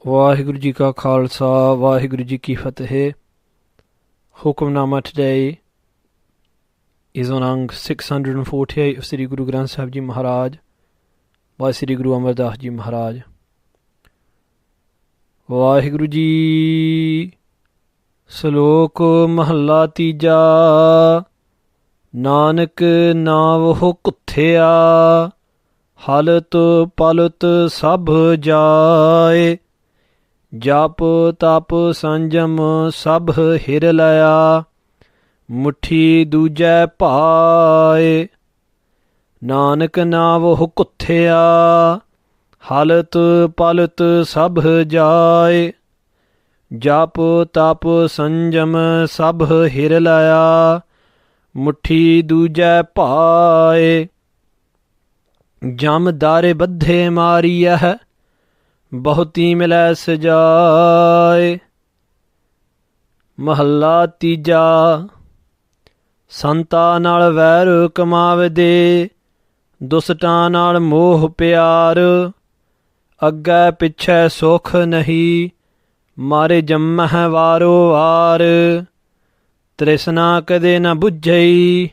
ਵਾਹਿਗੁਰੂ ਜੀ ਕਾ ਖਾਲਸਾ ਵਾਹਿਗੁਰੂ ਜੀ ਕੀ ਫਤਿਹ. Hukamnama today is on Ang 648 of Sri Guru Granth Sahib Ji Maharaj by Sri Guru Amar Das Ji Maharaj. Waheguru ji. ਸਲੋਕ ਮਹੱਲਾ ਤੀਜਾ. ਨਾਨਕ ਨਾਵਹੁ ਕੁਥਿਆ ਹਲਤ ਪਲਤ ਸਭ ਜਾਏ ਜਪ ਤਪ ਸੰਜਮ ਸਭ ਹਿਰ ਲਿਆ ਮੁਠੀ ਦੂਜੈ ਭਾਏ. ਨਾਨਕ ਨਾਵਹੁ ਕੁਥਿਆ ਹਲਤ ਪਲਤ ਸਭ ਜਾਏ ਜਪ ਤਪ ਸੰਜਮ ਸਭ ਹਿਰ ਲਿਆ ਮੁਠੀ ਦੂਜੈ ਭਾਏ. ਜਮ ਦਾਰੇ ਬੱਧੇ ਮਾਰੀਐ ਬਹੁਤੀ ਮਿਲੈ ਸਜਾਏ. ਮਹੱਲਾ ਤੀਜਾ. ਸੰਤਾਂ ਨਾਲ ਵੈਰ ਕਮਾਵਦੇ ਦੁਸਟਾਂ ਨਾਲ ਮੋਹ ਪਿਆਰ ਅੱਗੇ ਪਿੱਛੇ ਸੁਖ ਨਹੀਂ ਮਾਰੇ ਜੰਮਹਿ ਵਾਰੋ ਵਾਰ. ਤ੍ਰਿਸ਼ਨਾ ਕਦੇ ਨ ਬੁੱਝਈ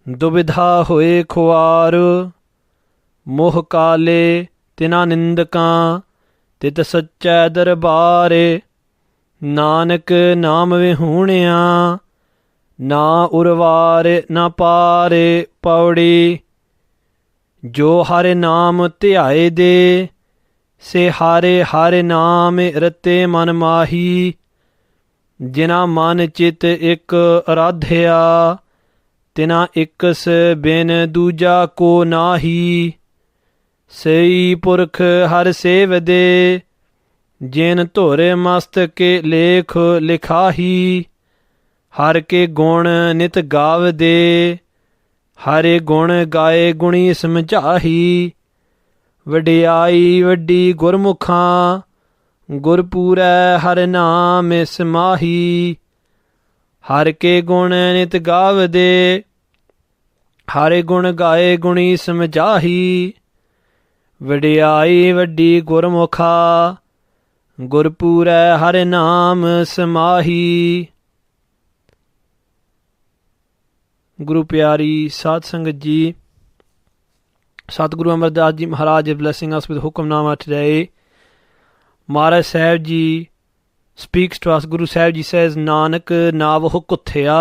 ਦੁਬਿਧਾ ਹੋਏ ਖੁਆਰ ਮੋਹ ਕਾਲੇ ਤਿਨਾ ਨਿੰਦਕਾਂ ਤਿਤ ਸੱਚੈ ਦਰਬਾਰੇ. ਨਾਨਕ ਨਾਮ ਵਿਹੂਣਿਆ ਨਾ ਉਰਵਾਰ ਨਾ ਪਾਰੇ. ਪੌੜੀ. ਜੋ ਹਰਿ ਨਾਮ ਧਿਆਏ ਦੇ ਸੇ ਹਾਰੇ ਹਰਿ ਨਾਮ ਰਤੇ ਮਨ ਮਾਹੀ. ਜਿਨਾ ਮਨ ਚਿਤ ਇੱਕ ਅਰਾਧਿਆ ਤਿਨਾ ਇਕਸ ਬਿਨ ਦੂਜਾ ਕੋ ਨਾਹੀ. ਸਈ ਪੁਰਖ ਹਰ ਸੇਵਦੇ ਜਿਨ ਧੁਰ ਮਸਤਕੇ ਲੇਖ ਲਿਖਾਹੀ. ਹਰ ਕੇ ਗੁਣ ਨਿਤ ਗਾਵਦੇ ਹਰੇ ਗੁਣ ਗਾਏ ਗੁਣੀ ਸਮਝਾਹੀ. ਵਡਿਆਈ ਵੱਡੀ ਗੁਰਮੁਖਾਂ ਗੁਰਪੂਰੈ ਹਰਿ ਨਾਮ ਸਮਾਹੀ. ਹਰ ਕੇ ਗੁਣ ਨਿਤ ਗਾਵਦੇ ਹਰੇ ਗੁਣ ਗਾਏ ਗੁਣੀ ਸਮਝਾਹੀ. ਵਡਿਆਈ ਵੱਡੀ ਗੁਰਮੁਖਾ ਗੁਰਪੂਰੈ ਹਰਿ ਨਾਮ ਸਮਾਹੀ. ਗੁਰੂ ਪਿਆਰੀ ਸਾਧ ਸੰਗਤ ਜੀ, Satguru Amar Das Ji Maharaj is blessing us with Hukamnama today. Maharaj Sahib Ji speaks to us. Guru Sahib Ji says, Nanak navahu kuthya.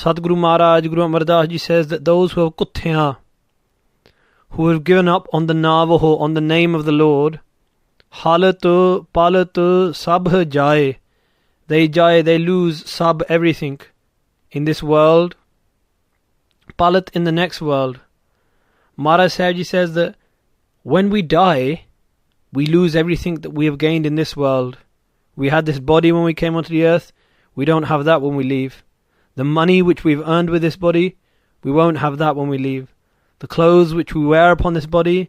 Satguru Maharaj, Guru Amar Das Ji says that those who have kuthya, who have given up on the navahu, on the name of the Lord, halat palat sabh jaye, they lose sab everything in this world, palat in the next world. Maharaj Sahib Ji says that when we die, we lose everything that we have gained in this world. We had this body when we came onto the earth. We don't have that when we leave. The money which we've earned with this body, we won't have that when we leave. The clothes which we wear upon this body,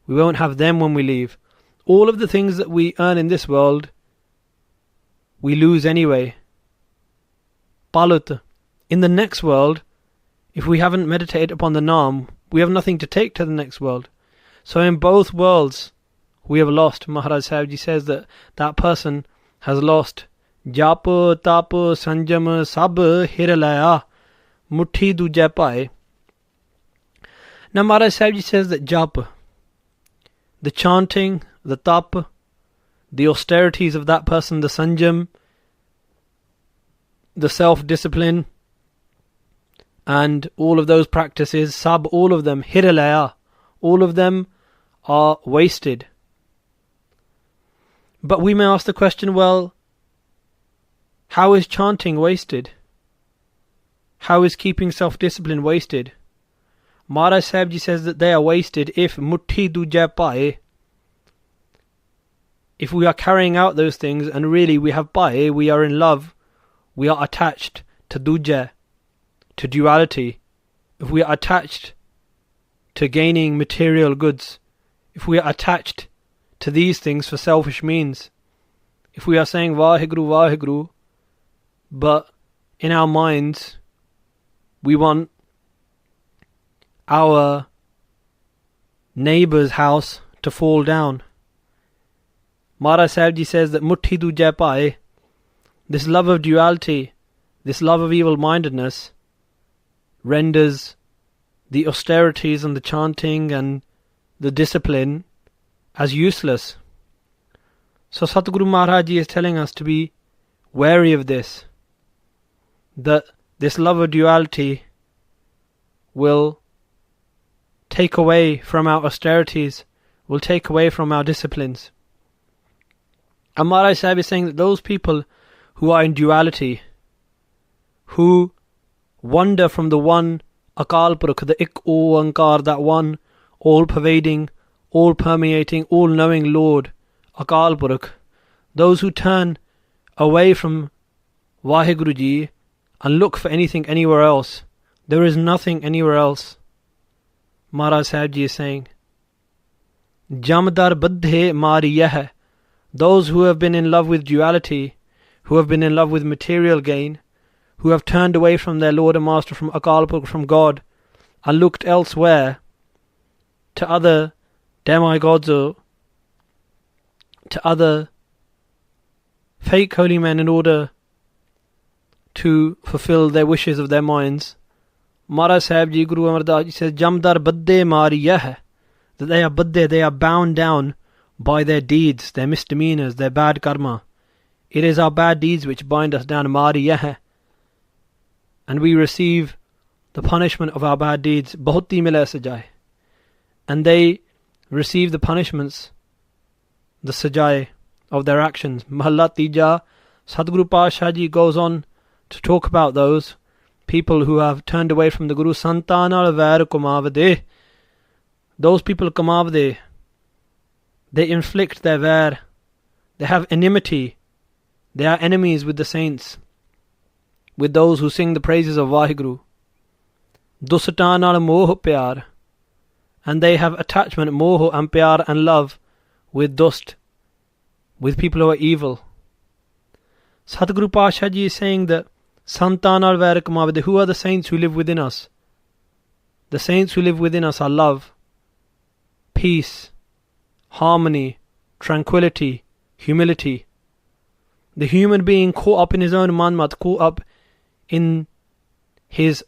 we won't have them when we leave. All of the things that we earn in this world, we lose anyway. Palut. In the next world, if we haven't meditated upon the Naam, we have nothing to take to the next world. So in both worlds, we have lost. Maharaj Sahib Ji says that that person has lost. Jap, tap, sanjam, sab, hiralaya, muthi dujai pae. Now Maharaj Sahib Ji says that jap, the chanting, the tap, the austerities of that person, the sanjam, the self-discipline, and all of those practices, sab, all of them, hiralaya, all of them are wasted. But we may ask the question, well, how is chanting wasted? How is keeping self-discipline wasted? Maharaj Sahib Ji says that they are wasted if muthi dujai pae, if we are carrying out those things and really we have pae, we are in love, we are attached to dujai, to duality, if we are attached to gaining material goods, if we are attached to these things for selfish means, if we are saying Vaheguru, Vaheguru, but in our minds we want our neighbour's house to fall down. Maharaj Sahib Ji says that mutti dujai paaye, this love of duality, this love of evil-mindedness, renders the austerities and the chanting and the discipline as useless. So Satguru Maharaj Ji is telling us to be wary of this, that this love of duality will take away from our austerities, will take away from our disciplines. And Maharaj Sahib is saying that those people who are in duality, who wander from the one Akal Purukh, the Ik Oankar, that one all-pervading, all-permeating, all-knowing Lord, Akal Purukh, those who turn away from Vaheguru Ji and look for anything anywhere else, there is nothing anywhere else. Maharaj Sahib Ji is saying, Jamdar Badhe Mari Yeh, those who have been in love with duality, who have been in love with material gain, who have turned away from their Lord and Master, from Akal Purukh, from God, and looked elsewhere to other demigods or to other fake holy men in order to fulfill their wishes of their minds. Maharaj Sahib Ji, Guru Amar Das Ji says, Jamdar Badde Mari Yeh, that they are badde, they are bound down by their deeds, their misdemeanors, their bad karma. It is our bad deeds which bind us down, Mari Yeh, and we receive the punishment of our bad deeds. Bahuti mile sajai, and they receive the punishments, the sajai of their actions. Mahalla Tija, Sadguru Pasha Ji goes on to talk about those people who have turned away from the Guru. Santanal Vair Kumavade, those people Kumavade, they inflict their vair, they have enmity, they are enemies with the saints, with those who sing the praises of Vaheguru. Dusatanal Moh Pyar, and they have attachment, moho and pyar and love with dust, with people who are evil. Sadguru Pasha Ji is saying that Santanal Vair Kumavade, who are the saints who live within us? The saints who live within us are love, peace, harmony, tranquility, humility. The human being caught up in his own manmat, caught up in his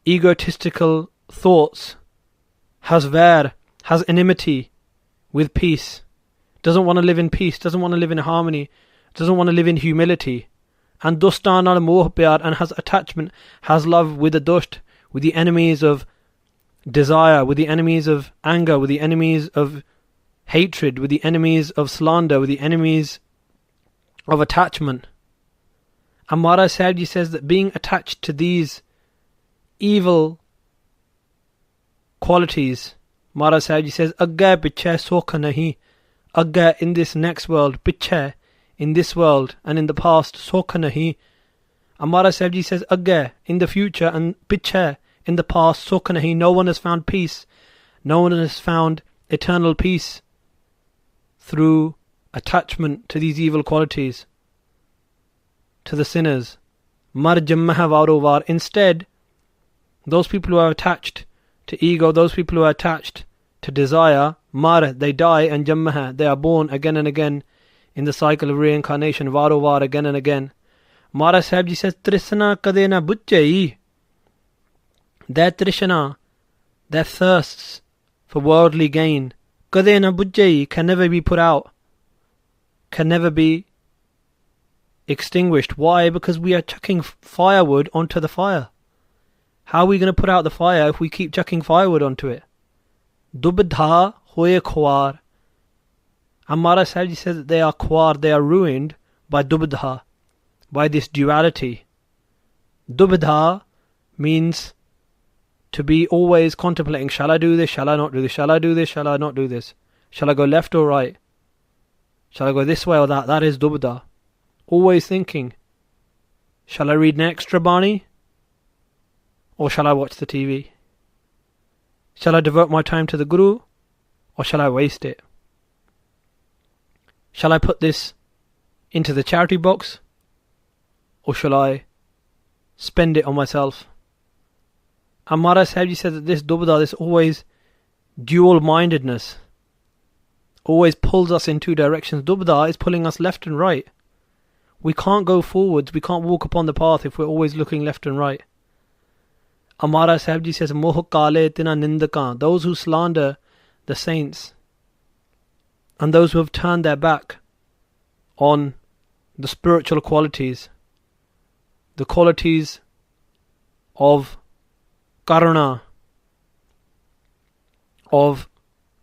egotistical thoughts, has vair, has enmity with peace, doesn't want to live in peace, doesn't want to live in harmony, doesn't want to live in humility. And dostan al moh pyar, and has attachment, has love with the dust, with the enemies of desire, with the enemies of anger, with the enemies of hatred, with the enemies of slander, with the enemies of attachment. And Maharaj Sahib Ji says that being attached to these evil qualities, Maharaj Sahib Ji says, Agga pichhe sokha nahi, Agga in this next world, pichhe in this world, and in the past, sokha nahi. And Maharaj Sahib Ji says, Agga in the future, and pichhe in the past, sokha nahi. No one has found peace, no one has found eternal peace through attachment to these evil qualities, to the sinners. Mar jammaha varo var. Instead, those people who are attached to ego, those people who are attached to desire, mar, they die, and jammaha, they are born again and again in the cycle of reincarnation, varo var, again and again. Maharaj Sahib Ji says, Trishna kade na bujjai. Their trishna, their thirsts for worldly gain, kade na bujjai, can never be put out, can never be extinguished. Why? Because we are chucking firewood onto the fire. How are we going to put out the fire if we keep chucking firewood onto it? Dubdha hoye khwar. And Maharaj Sahib Ji says that they are khwar, they are ruined by dubdha, by this duality. Dubdha means to be always contemplating, shall I do this, shall I not do this, shall I do this, shall I not do this, shall I go left or right, shall I go this way or that? That is dubdha. Always thinking, shall I read an extra Bani, or shall I watch the TV? Shall I devote my time to the Guru, or shall I waste it? Shall I put this into the charity box, or shall I spend it on myself? And Maharaj Sahib Ji said that this dubda, this always dual-mindedness, always pulls us in two directions. Dubda is pulling us left and right. We can't go forwards. We can't walk upon the path if we're always looking left and right. Amara Sahib Ji says, Moh kale tina nindakan, those who slander the saints and those who have turned their back on the spiritual qualities, the qualities of karuna, of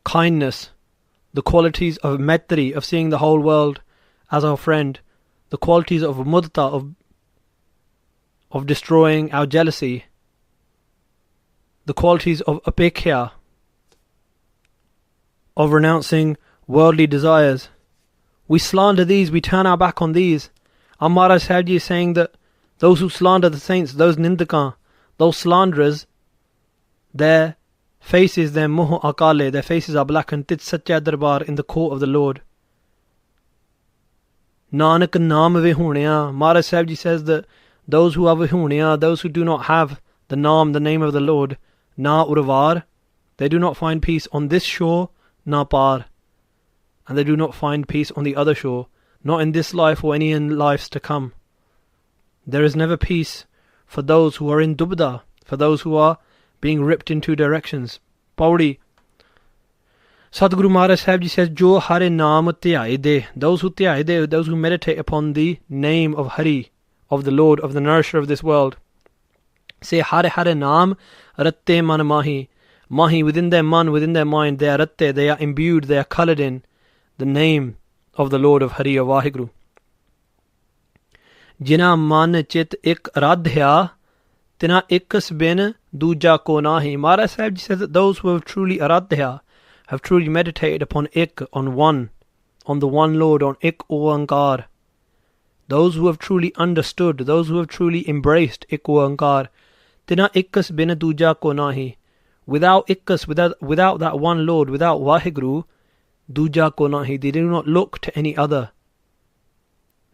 kindness, the qualities of maitri, of seeing the whole world as our friend, the qualities of mudta, of destroying our jealousy, the qualities of apekya, of renouncing worldly desires. We slander these, we turn our back on these. Amara Sahib Ji is saying that those who slander the saints, those nindakan, those slanderers, their faces, their moh akale, their faces are blackened. Tit sacha darbar, in the court of the Lord. Nanak Naam vihuniya. Maharaj Sahib Ji says that those who are vihuniya, those who do not have the Naam, the name of the Lord, na urvar, they do not find peace on this shore, na par, and they do not find peace on the other shore, not in this life or any in lives to come. There is never peace for those who are in dubda, for those who are being ripped in two directions. Pauree. Sadguru Maharaj Sahib Ji says, Jo Hare Naam Tyai De, those who Tyai De, those who meditate upon the name of Hari, of the Lord, of the nourisher of this world. Say Hare Hare Naam Ratte Man Mahi. Mahi, within their man, within their mind, they are ratte, they are imbued, they are coloured in the name of the Lord of Hari, of Vaheguru. Jina man chit ik radhya, tina ikas bin duja ko nahi. Maharaj Sahib Ji says that those who have truly aradhya, have truly meditated upon ik, on one, on the one Lord, on ik oankar. Those who have truly understood, those who have truly embraced ik oankar, tina ikas bin duja ko nahi. Without ikas, without that one Lord, without Vaheguru, duja ko nahi, they do not look to any other.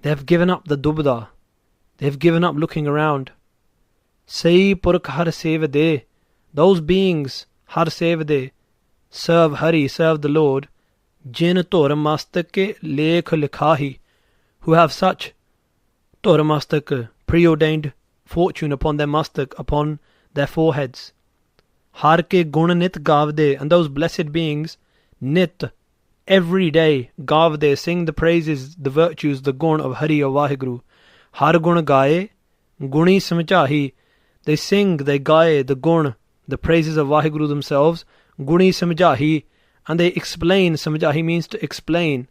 They have given up the dubda. They have given up looking around. Sai purkh har seva de, those beings har seva de, serve Hari, serve the Lord, jin tormastak ke lekh likhahi, who have such tormastak, preordained fortune upon their mastak, upon their foreheads. Har ke gun nit gavde, and those blessed beings, nit, every day, gavde, sing the praises, the virtues, the gun of Hari, of Vaheguru. Har gun gaye, guni samjahi, they sing, they gaye, the gun, the praises of Vaheguru themselves, guni samjahi, and they explain. Samjahi means to explain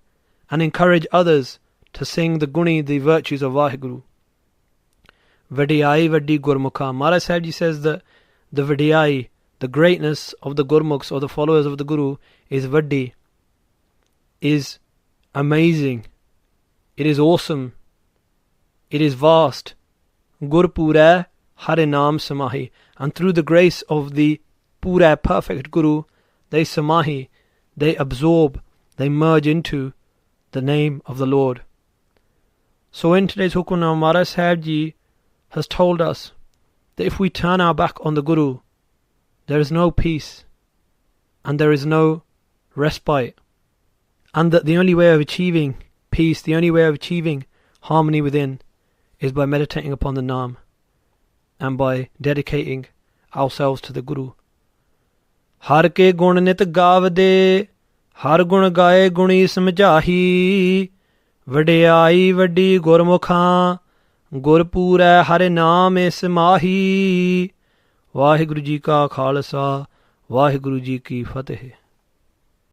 and encourage others to sing the guni, the virtues of Vaheguru. Vadiyai Vadi Gurmukha. Maharaj Sahib Ji says that the Vadiyai, the greatness of the Gurmukhs, or the followers of the Guru, is Vadi, is amazing, it is awesome, it is vast. Gurpura Hare Naam Samahi. And through the grace of the Pura, perfect Guru, they Samahi, they absorb, they merge into the name of the Lord. So in today's Hukamnama, Maharaj Sahib Ji has told us that if we turn our back on the Guru, there is no peace and there is no respite, and that the only way of achieving peace, the only way of achieving harmony within, is by meditating upon the Naam and by dedicating ourselves to the Guru. Har ke gun nit gavde, har gun gaye guni samjahi, vadiyai vadi gurmukha, gurpura hare naam is mahi. Vaheguru Ji ka Khalsa, Vaheguru Ji ki Fateh.